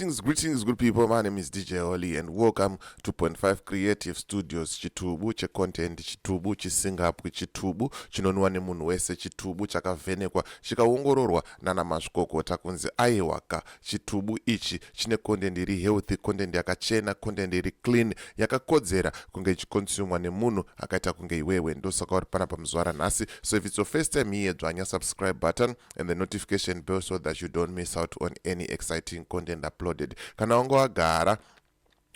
Greetings, good people. My name is DJ Oli and welcome to 0.5 Creative Studios. Chitubu che content, chitubu chisingapu, chitubu chinonwa nemunhu wese, chitubu chakavhenekwa chikaongororwa nana mazvikokota kunzi aiwaka. Chitubu ichi chine content iri healthy, content yakachena, content iri clean, yakakodzera kunge ichikonsumwa nemunhu akaita kunge iwewe. Ndosaka uri panapa muzuva ranhasi. So if it's your first time here, dzvanya subscribe button and the notification bell so that you don't miss out on any exciting content uploaded. Kana wangu wagara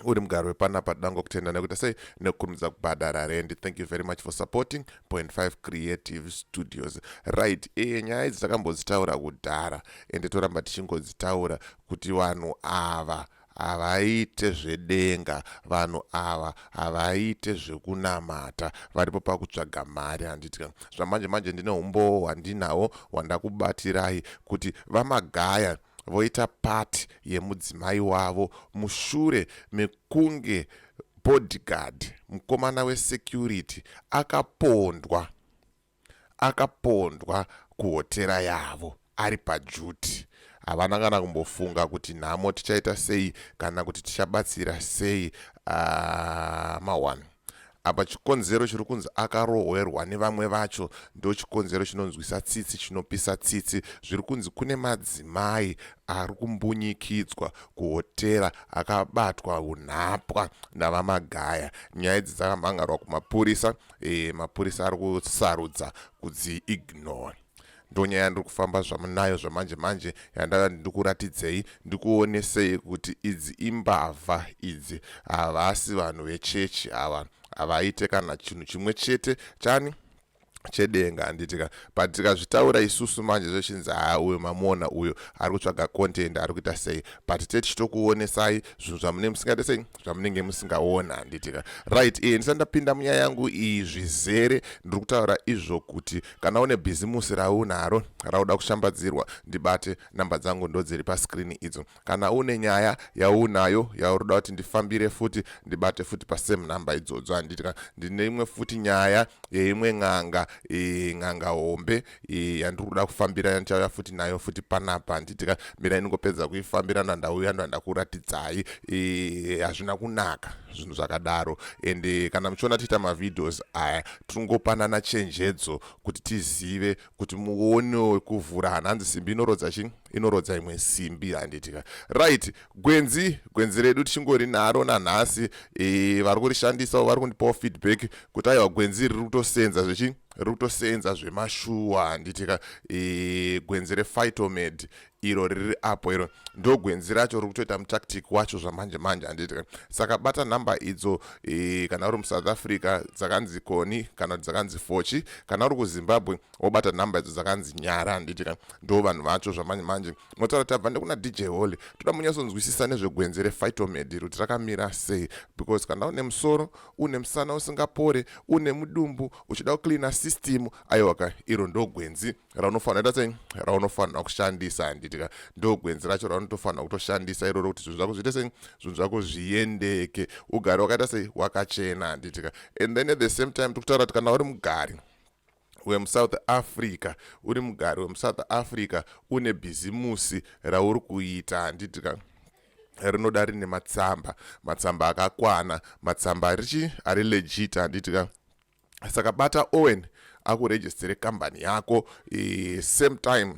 uri mugaro wepanapa dango kutenda nekuti sei nekurumidza kubhadhara rendi. Thank you very much for supporting 0.5 Creative Studios. Right, nyaya idzi takambodzitaura kudhara ende toramba tichingodzitaura kuti vanhu ava havaite zvedenga, vanhu ava havaite zvekunamata, varipo pakutsvaga mari. Handitika zvamanje manje ndine umbo hwandinawo hwandakubatirai kuti vaMagaya voita part yemudzimai wavo mushure mekunge bodyguard, mukomana wesecurity, akapondwa kuhotera yavo ari pajuti. Havana kana kumbofunga kuti nhamo tichaita sei kana kuti tichabatsira sei mawani. Apa chikonzero chiri kunzi akarohwerwa nevamwe vacho ndo chikonzero chinonzwisa tsitsi, chinopisa tsitsi. Zviri kunzi kune madzimai ari kumbunyikidzwa kuhotera akabatwa unhapwa navaMagaya. Nyaya idzi dzakamhangarwa kumapurisa, mapurisa ari kusarudza kudzi ignore. Ndonyaya yandiri kufamba zvamunayo zvamanje manje yandava ndikuratidzei, ndikuonesei kuti idzi imbavha idzi, havasi vanhu vechechi ava, havaite kana chinhu chimwe chete chani chedenga. Handitika but tikazvitaura isusu manje zvochinzi uyo mamuona uyo ari kutsvaga content, ari kuita sei, but tichitokuonesai zvinhu zvamunenge musingaite sei, zvamunenge musingaona. Handitika right. Ndisati ndapinda munyaya yangu iyi zvizere, ndiri kutaura izvo kuti kana une bhizimusi raunaro rauda kushambadzirwa, ndibate namba dzangu ndo dziri paskrini idzo. Kana une nyaya yaunayo yaurida kuti ndifambire futi, ndibate futi pasame namba idzodzo. Handitika ndine imwe futi nyaya yeimwe n'anga, n'anga hombe yandiri kuda kufambira yandichauya futi nayo futi panapa. Handitika mira inongopedza kuifambira ndandauya ndandakuratidzai, hazvina kunaka zvinhu zvakadaro. Ende kana muchiona tiita mavideos aya tiringopanana chenjedzo kuti tizive kuti muonewo kuvhura hananzi simbi inorodza chi, inorodza imwe simbi. Handitika right. Gwenzi redu tichingori naro nanhasi, vari kurishandisawo vari kundipawo feedback kuti aiwa gwenzi riri kutosenza zvechi, riri kutosenza zvemashuwa. Handitika gwenzi rephytomed iro riri apo, iro ndo gwenzi racho riri kutoita mutactic wacho zvamanje manje. Handitika saka bata namba idzo, kana uri muSouth Africa dzakanzi koni kana dzakanzi fochi, kana uri kuZimbabwe wobata namba idzo dzakanzi nyara. Handitika ndo vanhu vacho zvamanje manje. Motaura tabva ndekuna DJ Holly, toda munyatsonzwisisa nezvegwenzi rephytomed kuti rakamira sei, because kana une musoro, une musana usingapore, une mudumbu uchida kucleana system, aiwaka iro ndo gwenzi raunofanira sei, raunofanira kushandisa. Handitika ndo gwenzi racho raunotofanira kutoshandisa iroro kuti zvinhu zvako zviite sei, zvinhu zvako zviendeke, ugare wakaita sei, wakachena. Handitika and then at the same time tikutaura kuti kana uri mugari wemuSouth Africa, uri mugari wemuSouth Africa une bhizimusi rauri kuita, handitika rinoda rine matsamba akakwana, matsamba ari legit. Handitika saka bata Owen akuregistere kambani yako same time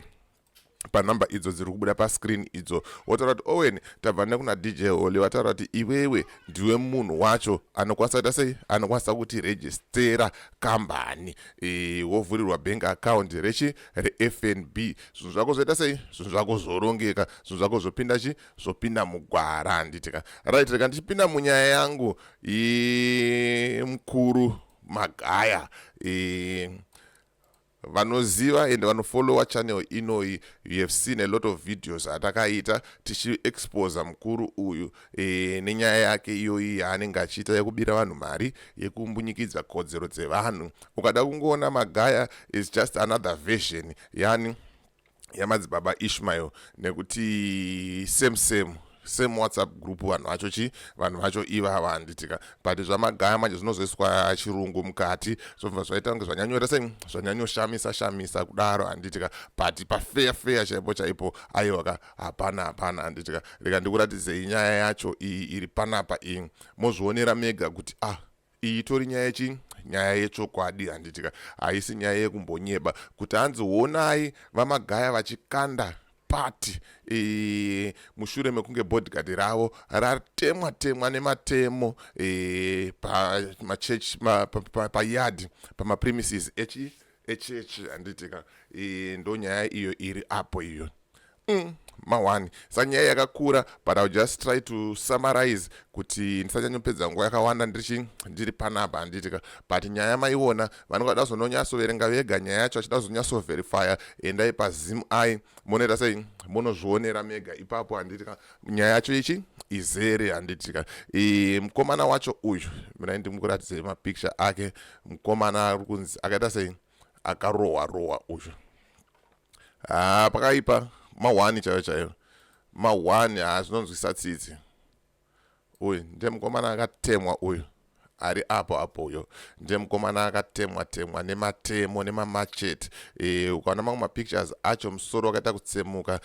panamba idzo dziri kubuda pascreen idzo. Wotaura kuti Owen tabva nekuna DJ Holly, wataura kuti iwewe ndiwe munhu wacho anokwanisa kuita sei, anokwanisa kuti registera kambani, wovhurirwa bank account reFNB, zvinhu zvako zvoita sei, zvinhu zvako zvorongeka, zvinhu zvako zvopinda chi, zvopinda mugwara. Handitika right. Reka ndichipinda munyaya yangu mukuru Magaya, vanoziva ende vanofollowa channel inoi, you have seen a lot of videos atakaita tichiexposa mukuru uyu nenyaya yake iyoyi yaanenge achiita yekubira vanhu mari, yekumbunyikidza kodzero dzevanhu. Ukada kungoona Magaya is just another version yani yamadzibaba Ishmael, nekuti same same WhatsApp group vanhu vacho ivava handitika but zvamagaya manje zvinozoiswa chirungu mukati zvobva zvaita kunge zvanyanyora sei zvanyanyoshamisa kudaro handitika but pafeya chaipo aiwa hapana handitika rega ndikuratidzei nyaya yacho iyi iri panapa iyi mozvionera mega kuti iyi itori nyaya yechokwadi handitika haisi nyaya yekumbonyeba kuti hanzi honai vamagaya vachikanda pati mushure mekunge bodyguard ravo ratemwa nematemo payard pamapremises echechi handitika ndo nyaya iyo iri apo iyo mawani sanyaya yakakura but I'll just try to summarize kuti ndisanyanyopedza nguva yakawanda ndiri panapa handitika but nyaya maiona vanenge vada kuzononyatsoverenga vega nyaya yacho achida kuzonyatsoverifya endai pazim-i monoita sei monozvionera mega ipapo handitika nyaya yacho izere handitika mukomana wacho uyu mina ndimukuradzidzei mapicture ake mukomana ari kunzi akaita sei akarohwa uyu pakaipa mawani chaiyo mawani zvinonzwisa tsitsi uyu ndiye mukomana akatemwa uyu ari apo uyo ndiye mukomana akatemwa nematemo nemamachete ukaona mamwe mapictures acho musoro wakaita kutsemuka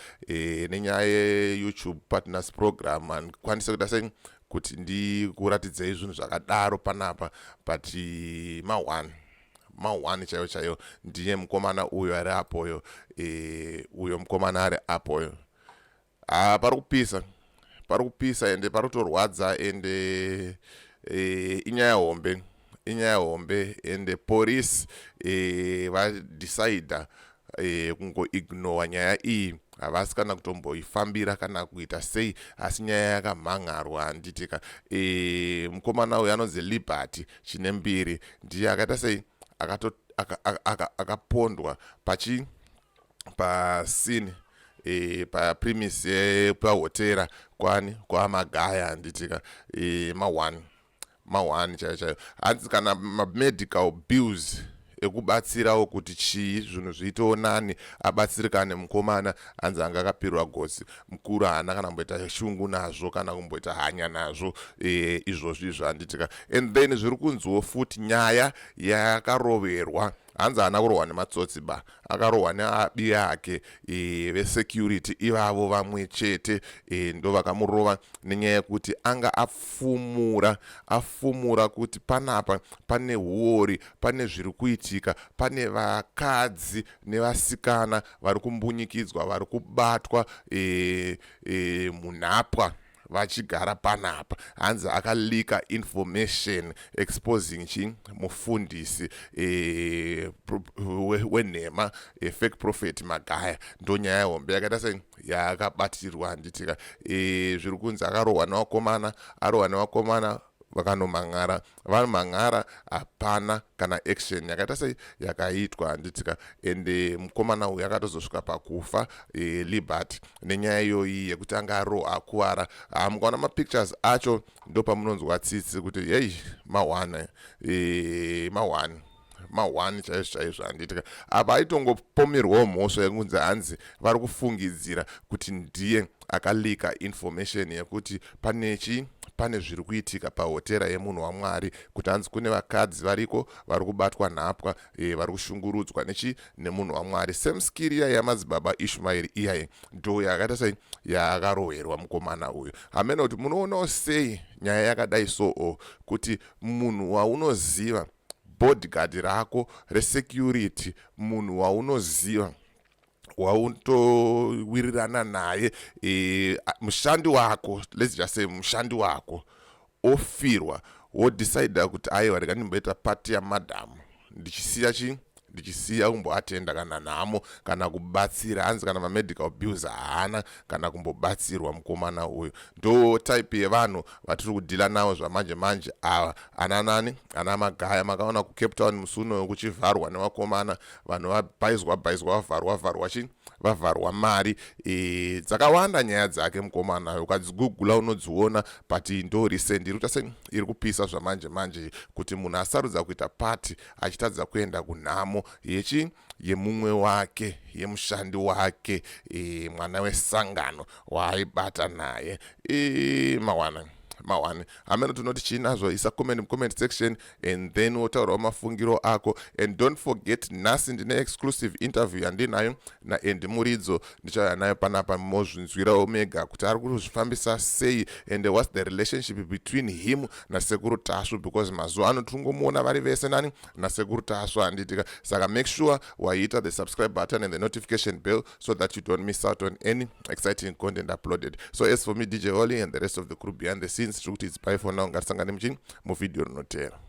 nenyaya yeYouTube Partners Program andikwanise kuita sei kuti ndikuratidzei zvinhu zvakadaro panapa but mawani chaiyo ndiye mukomana uyo ari apoyo uyo mukomana ari apoyo pari kupisa ende pari kutorwadza ende inyaya hombe ende polisi vadecida kungoignora nyaya iyi havasi kana kutomboifambira kana kuita sei asi nyaya yakamhangarwa handitika mukomana uyu anonzi Liberty Chinembiri ndiye akaita sei akapondwa pasini papremise pahotera kwamagaya handitika mawani chaiyo hanzi kana mamedical bills ekubatsirawo kuti chii zvinhu zviitewo nani abatsirikane mukomana hanzi anga akapirwa gosi mukuru haana kana kumboita shungu nazvo kana kumboita hanya nazvo izvozvo handitika and then zviri kunziwo futi nyaya yakaroverwa hanzi haana kurohwa nematsotsi akarohwa neabi ake vesecurity ivavo vamwe chete ndo vakamurova nenyaya yekuti anga afumura kuti panapa pane huori pane zviri kuitika pane vakadzi nevasikana vari kumbunyikidzwa vari kubatwa munhapwa vachigara panapa hanzi akalika information exposing mufundisi wenhema fake prophet Magaya ndo nyaya hombe yakaita sei yakabatirwa handitika zviri kunzi akarohwa nevakomana vakanomhan'ara vanomhan'ara hapana kana action yakaita sei yakaitwa handitika ende mukomana uyu akatozosvika pakufa Liberty nenyaya iyoyi yekuti anga akuwara mukaona mapictures acho ndo pamunonzwa tsitsi kuti hei mawani chaizvo handitika apa aitongopomerwawo mhosva yekunzi hanzi vari kufungidzira kuti ndiye akalika information yekuti pane zviri kuitika pahotera yemunhu waMwari kuti hanzi kune vakadzi variko vari kubatwa nhapwa vari kushungurudzwa nemunhu waMwari same skill iya yamadzibaba Ishmael iyaye ndo yakaita sei yakarohwerwa mukomana uyu hamena kuti munoonawo sei nyaya yakadai so kuti munhu waunoziva bodyguard rako resecurity munhu waunoziva wautowirirana naye mushandi wako let's just say mushandi wako ofirwa wodecida kuti aiwa rega ndimboita pati yamadhamu ndichisiya kumboatenda kana nhamo kana kubatsira hanzi kana mamedical bills haana kana kumbobatsirwa mukomana uyu ndo type yevanhu vatiri kudhila navo zvamanje ava ana Magaya makaona kuCape Town musuno kuchivharwa nevakomana vanhu vabhaizwa vavharwa mari dzakawanda nyaya dzake mukomana ukadzigugula unodziona but ndo recent iri kupisa zvamanje kuti munhu asarudza kuita pati achitadza kuenda kunhamo ndaramo yemumwe wake, yemushandi wake, mwana wesangano waaibata naye. Mawana hamene tunoti chinazo, isa comment section, and then wotaurawo mafungiro ako. And don't forget, nhasi ndine exclusive interview yandinayo naEndi Muridzo, ndichauya nayo panapa mozvinzwira omega kuti ari kuzvifambisa sei, and what's the relationship between him nasekuru Tashu, because mazuva ano tingomuona vari vese nani nasekuru Tashu handitika. Saka make sure waita the subscribe button and the notification bell so that you don't miss out on any exciting content uploaded. So as for me, DJ Holly, and the rest of the crew behind the scenes, it's bye for now. Ngatisangane muvideo rinotera.